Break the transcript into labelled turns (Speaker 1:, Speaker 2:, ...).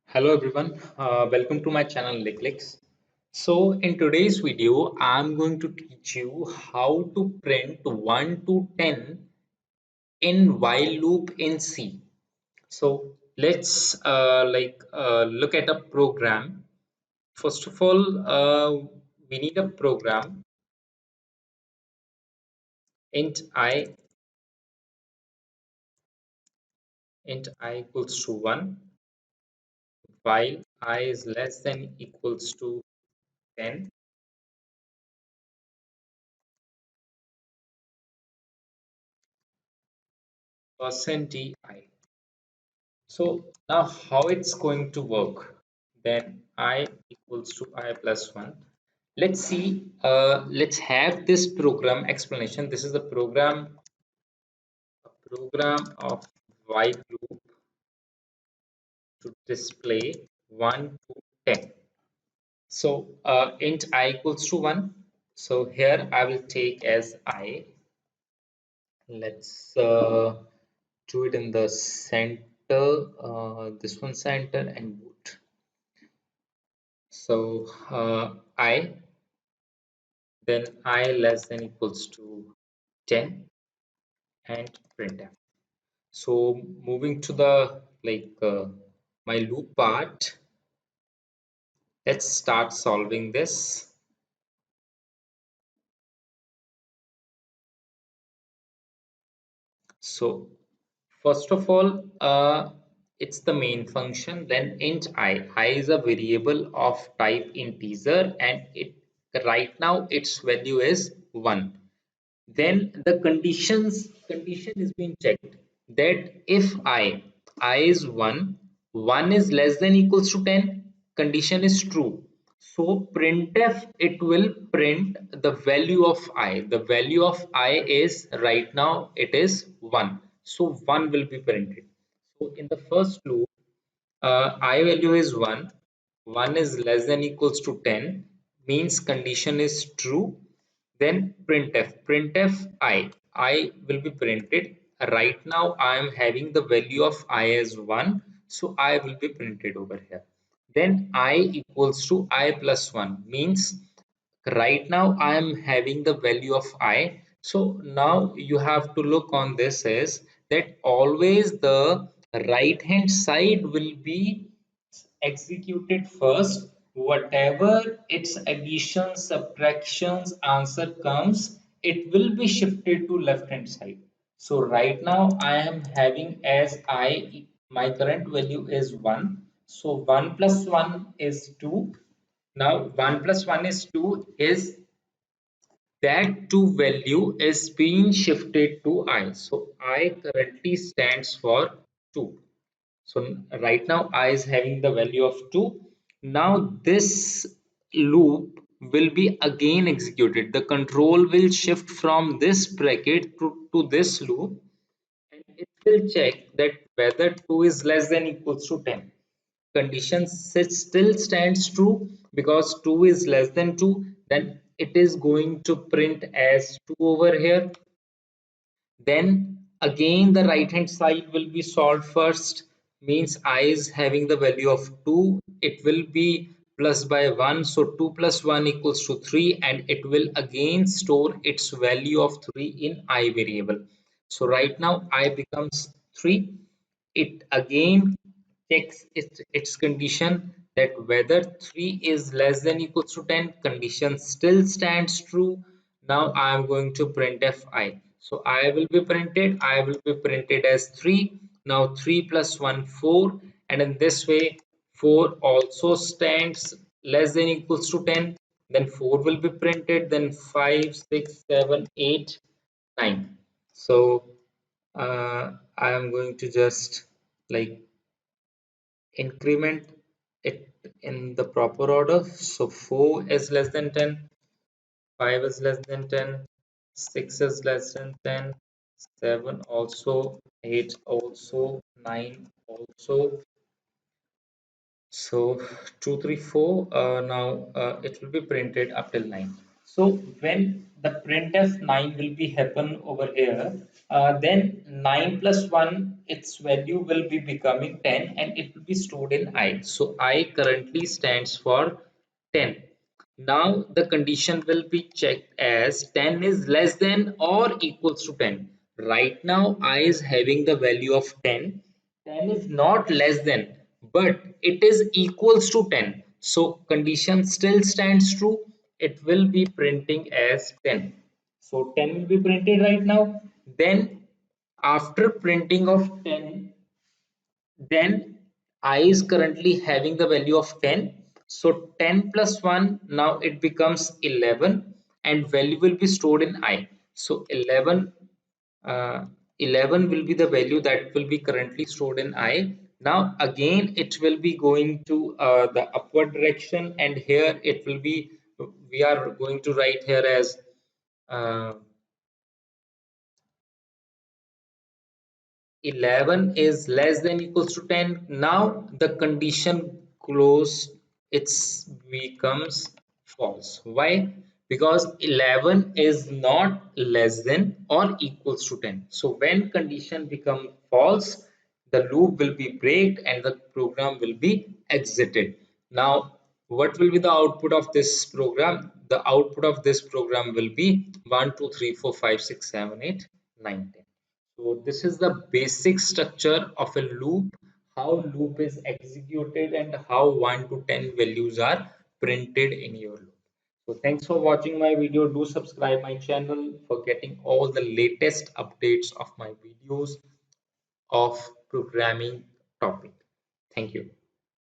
Speaker 1: Hello everyone, welcome to my channel NIKLIX. So in today's video, I'm going to teach you how to print 1 to 10 in while loop in C. So let's look at a program. First of all, we need a program int I equals to 1 while I is less than equals to 10 percent di. So now how it's going to work? Then I equals to I plus 1. Let's see, let's have this program explanation. This is the program of while loop to display 1 to 10. So int I equals to 1. So here I will take as I. Let's do it in the center, this one center and boot. So I, then I less than equals to 10 and printf. So moving to the my loop part, let's start solving this. So first of all, it's the main function. Then int I is a variable of type integer, and it right now its value is 1. Then the condition is being checked that if I is 1 is less than equals to 10, condition is true. So printf, it will print the value of I. The value of I is right now it is 1. So 1 will be printed. So in the first loop, I value is 1. 1 is less than equals to 10, means condition is true. Then printf I will be printed. Right now I am having the value of I as 1, so I will be printed over here. Then I equals to I plus 1, means right now I am having the value of I. So now you have to look on this as that always the right hand side will be executed first. Whatever its addition, subtractions, answer comes, it will be shifted to left hand side. So right now I am having as I, my current value is 1. So 1 plus 1 is 2. Now 1 plus 1 is 2, is that 2 value is being shifted to I. So I currently stands for 2. So right now I is having the value of 2. Now this loop will be again executed. The control will shift from this bracket to this loop, and it will check that whether 2 is less than equals to 10. Condition still stands true because 2 is less than 2. Then it is going to print as 2 over here. Then again the right hand side will be solved first, means I is having the value of 2, it will be plus by 1, so 2 plus 1 equals to 3, and it will again store its value of 3 in I variable. So right now I becomes 3. It again checks its condition that whether 3 is less than equals to 10, condition still stands true. Now I am going to printf I. So I will be printed as 3. Now 3 plus 1 4, and in this way 4 also stands less than equals to 10. Then 4 will be printed, then 5 6 7 8 9. So I am going to just like increment it in the proper order. So 4 is less than 10, 5 is less than 10, 6 is less than 10, 7 also, 8 also, 9 also. So 2 3 4, now it will be printed up till 9. So when the printf 9 will be happen over here, then 9 plus 1, its value will be becoming 10 and it will be stored in I. So I currently stands for 10. Now the condition will be checked as 10 is less than or equals to 10. Right now I is having the value of 10. 10 is not less than, but it is equals to 10. So condition still stands true. It will be printing as 10. So 10 will be printed right now. Then after printing of 10, then I is currently having the value of 10. So 10 plus 1, now it becomes 11 and value will be stored in I. So 11 will be the value that will be currently stored in I. Now again it will be going to the upward direction, and here it will be, we are going to write here as uh, 11 is less than equals to 10. Now the condition close, it's becomes false. Why? Because 11 is not less than or equals to 10. So when condition become false, the loop will be breaked and the program will be exited. Now what will be the output of this program? The output of this program will be 1 2 3 4 5 6 7 8 9 10. So this is the basic structure of a loop, how loop is executed and how 1 to 10 values are printed in your loop. So thanks for watching my video. Do subscribe my channel for getting all the latest updates of my videos of programming topic. Thank you.